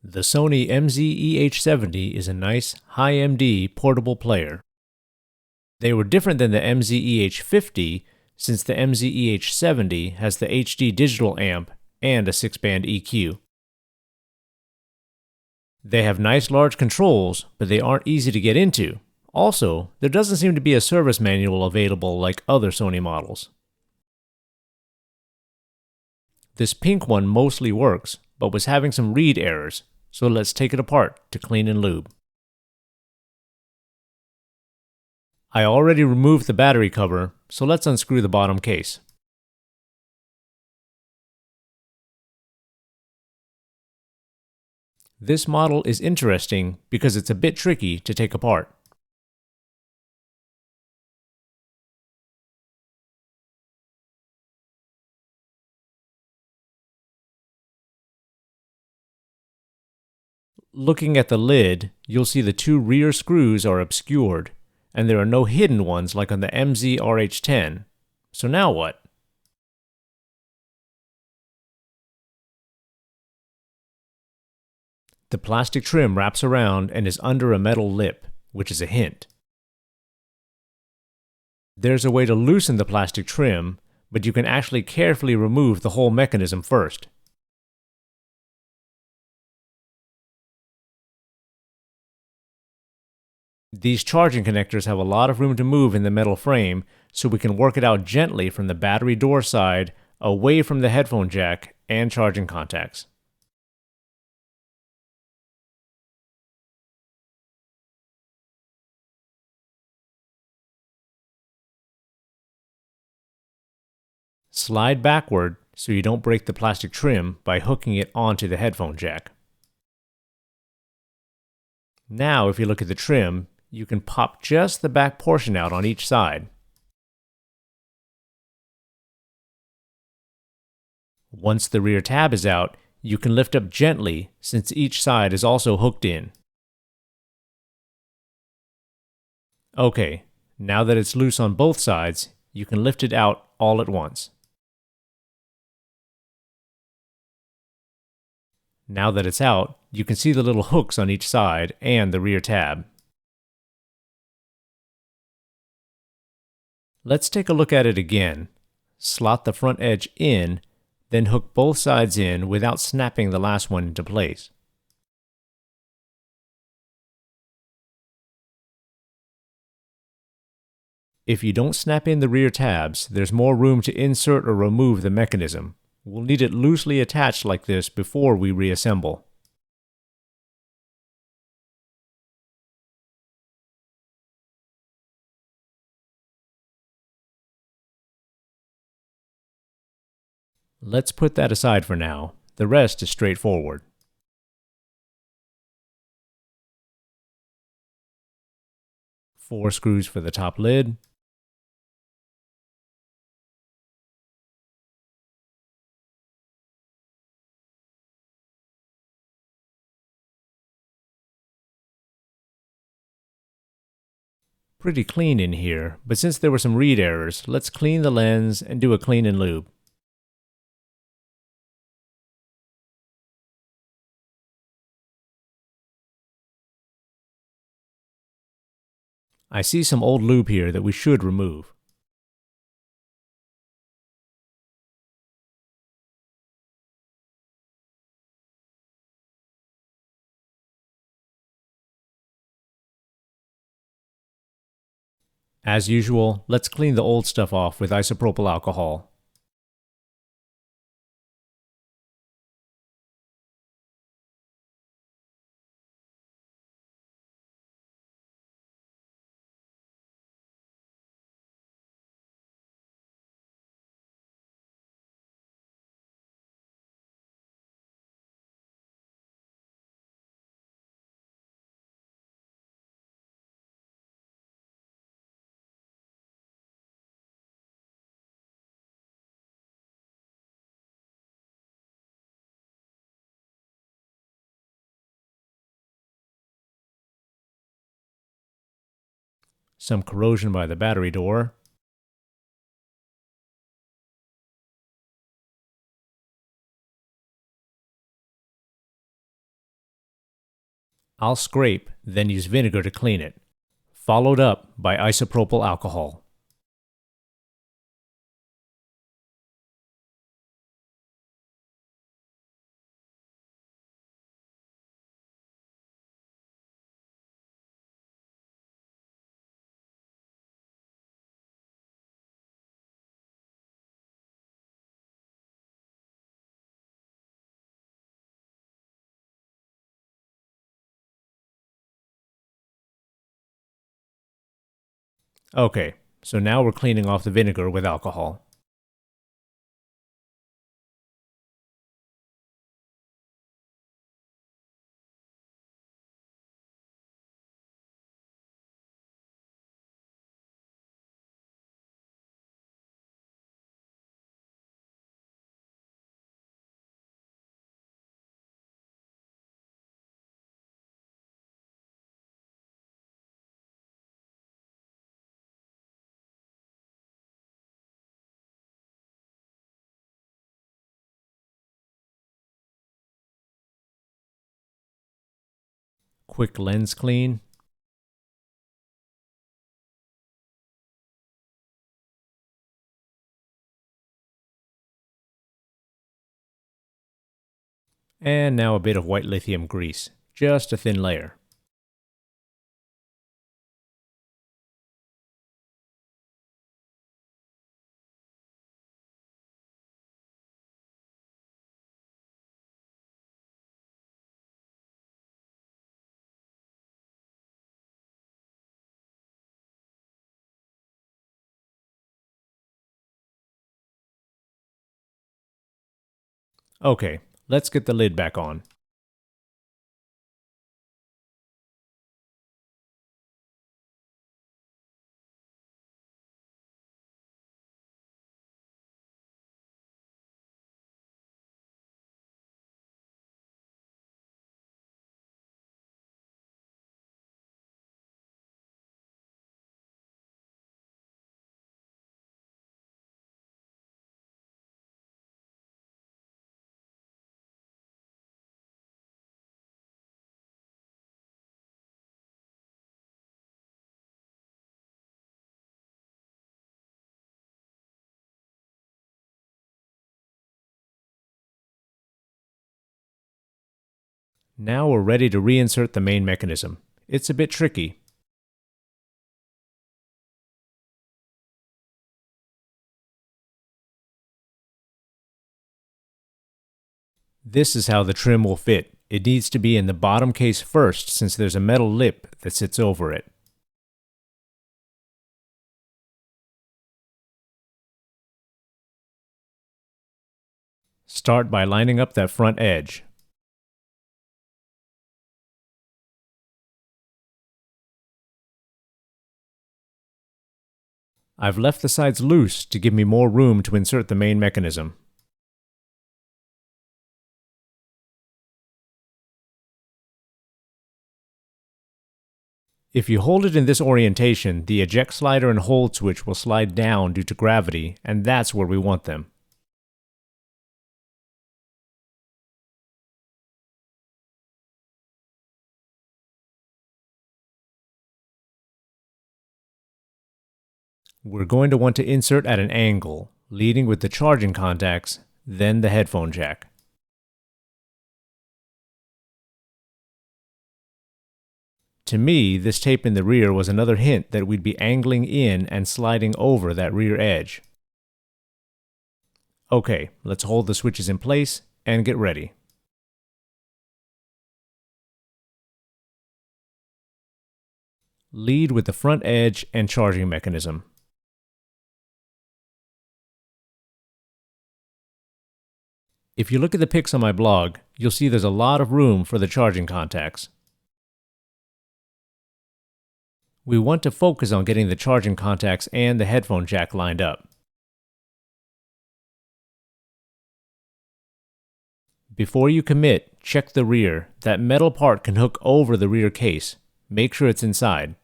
The Sony MZ-EH70 is a nice, high-MD portable player. They were different than the MZ-EH50 since the MZ-EH70 has the HD digital amp and a 6-band EQ. They have nice large controls, but they aren't easy to get into. Also, there doesn't seem to be a service manual available like other Sony models. This pink one mostly works, but was having some read errors, so let's take it apart to clean and lube. I already removed the battery cover, so let's unscrew the bottom case. This model is interesting because it's a bit tricky to take apart. Looking at the lid, you'll see the two rear screws are obscured, and there are no hidden ones like on the MZ-RH10. So now what? The plastic trim wraps around and is under a metal lip, which is a hint. There's a way to loosen the plastic trim, but you can actually carefully remove the whole mechanism first. These charging connectors have a lot of room to move in the metal frame, so we can work it out gently from the battery door side, away from the headphone jack and charging contacts. Slide backward so you don't break the plastic trim by hooking it onto the headphone jack. Now, if you look at the trim, you can pop just the back portion out on each side. Once the rear tab is out, you can lift up gently since each side is also hooked in. Okay, now that it's loose on both sides, you can lift it out all at once. Now that it's out, you can see the little hooks on each side and the rear tab. Let's take a look at it again. Slot the front edge in, then hook both sides in without snapping the last one into place. If you don't snap in the rear tabs, there's more room to insert or remove the mechanism. We'll need it loosely attached like this before we reassemble. Let's put that aside for now. The rest is straightforward. Four screws for the top lid. Pretty clean in here, but since there were some read errors, let's clean the lens and do a clean and lube. I see some old lube here that we should remove. As usual, let's clean the old stuff off with isopropyl alcohol. Some corrosion by the battery door. I'll scrape, then use vinegar to clean it, followed up by isopropyl alcohol. Okay, so now we're cleaning off the vinegar with alcohol. Quick lens clean. And now a bit of white lithium grease, just a thin layer. Okay, let's get the lid back on. Now we're ready to reinsert the main mechanism. It's a bit tricky. This is how the trim will fit. It needs to be in the bottom case first since there's a metal lip that sits over it. Start by lining up that front edge. I've left the sides loose to give me more room to insert the main mechanism. If you hold it in this orientation, the eject slider and hold switch will slide down due to gravity, and that's where we want them. We're going to want to insert at an angle, leading with the charging contacts, then the headphone jack. To me, this tape in the rear was another hint that we'd be angling in and sliding over that rear edge. Okay, let's hold the switches in place and get ready. Lead with the front edge and charging mechanism. If you look at the pics on my blog, you'll see there's a lot of room for the charging contacts. We want to focus on getting the charging contacts and the headphone jack lined up. Before you commit, check the rear. That metal part can hook over the rear case. Make sure it's inside.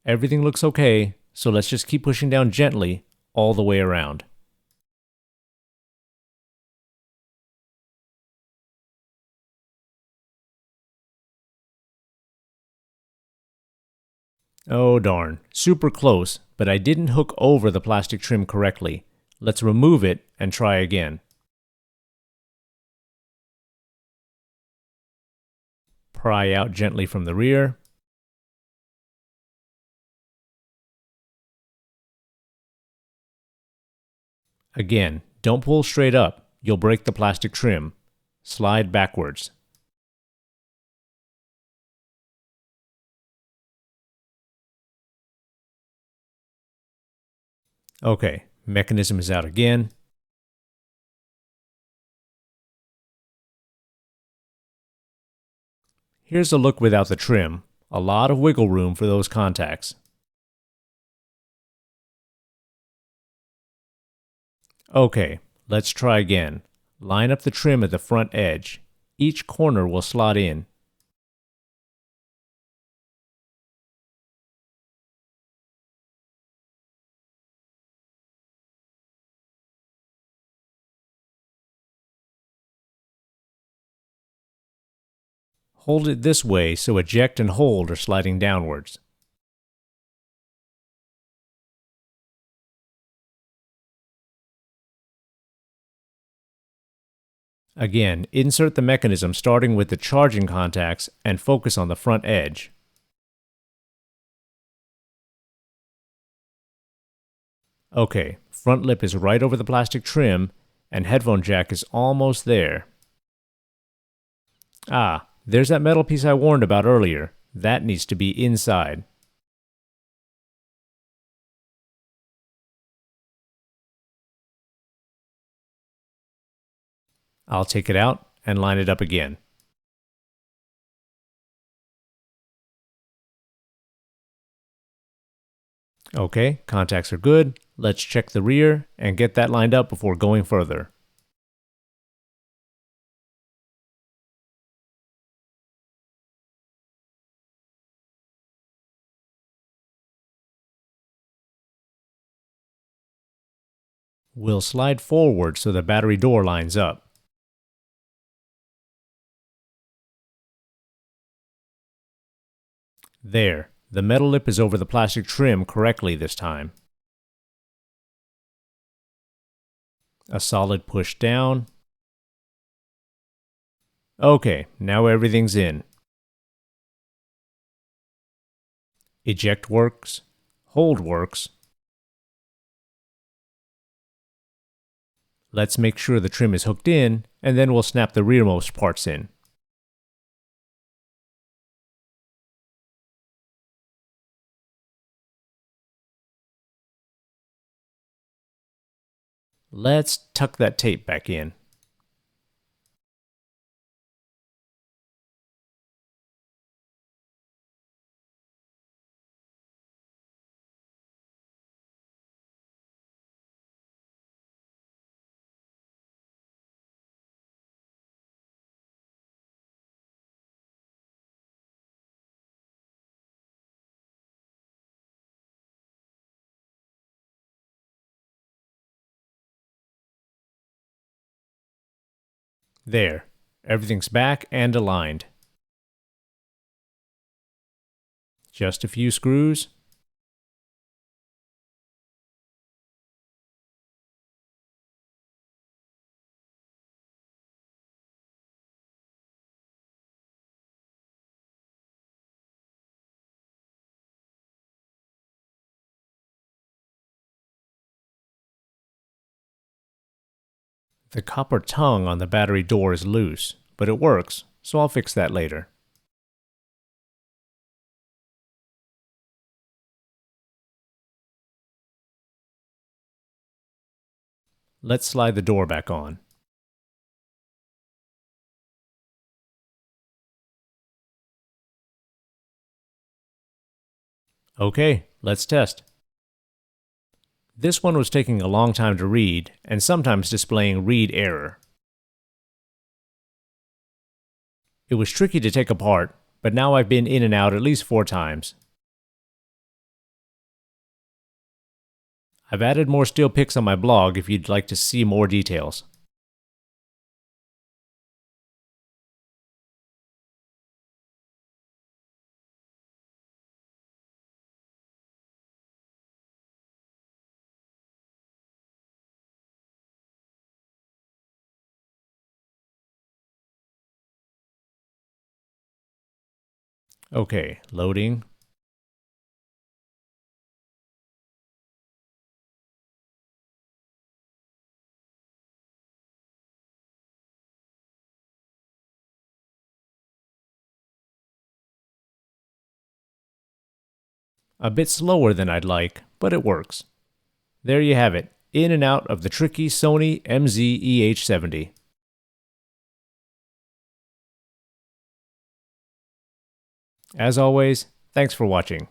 Everything looks okay, so let's just keep pushing down gently all the way around. Oh darn, super close, but I didn't hook over the plastic trim correctly. Let's remove it and try again. Pry out gently from the rear. Again, don't pull straight up, you'll break the plastic trim. Slide backwards. Okay, mechanism is out again. Here's a look without the trim. A lot of wiggle room for those contacts. Okay, let's try again. Line up the trim at the front edge. Each corner will slot in. Hold it this way so eject and hold are sliding downwards. Again, insert the mechanism starting with the charging contacts and focus on the front edge. Okay, front lip is right over the plastic trim and headphone jack is almost there. Ah, there's that metal piece I warned about earlier. That needs to be inside. I'll take it out and line it up again. Okay, contacts are good. Let's check the rear and get that lined up before going further. We'll slide forward so the battery door lines up. There, the metal lip is over the plastic trim correctly this time. A solid push down. Okay, now everything's in. Eject works. Hold works. Let's make sure the trim is hooked in, and then we'll snap the rearmost parts in. Let's tuck that tape back in. There, everything's back and aligned. Just a few screws. The copper tongue on the battery door is loose, but it works, so I'll fix that later. Let's slide the door back on. Okay, let's test. This one was taking a long time to read, and sometimes displaying read error. It was tricky to take apart, but now I've been in and out at least 4 times. I've added more steel pics on my blog if you'd like to see more details. Okay, loading. A bit slower than I'd like, but it works. There you have it, in and out of the tricky Sony MZ-EH70. As always, thanks for watching.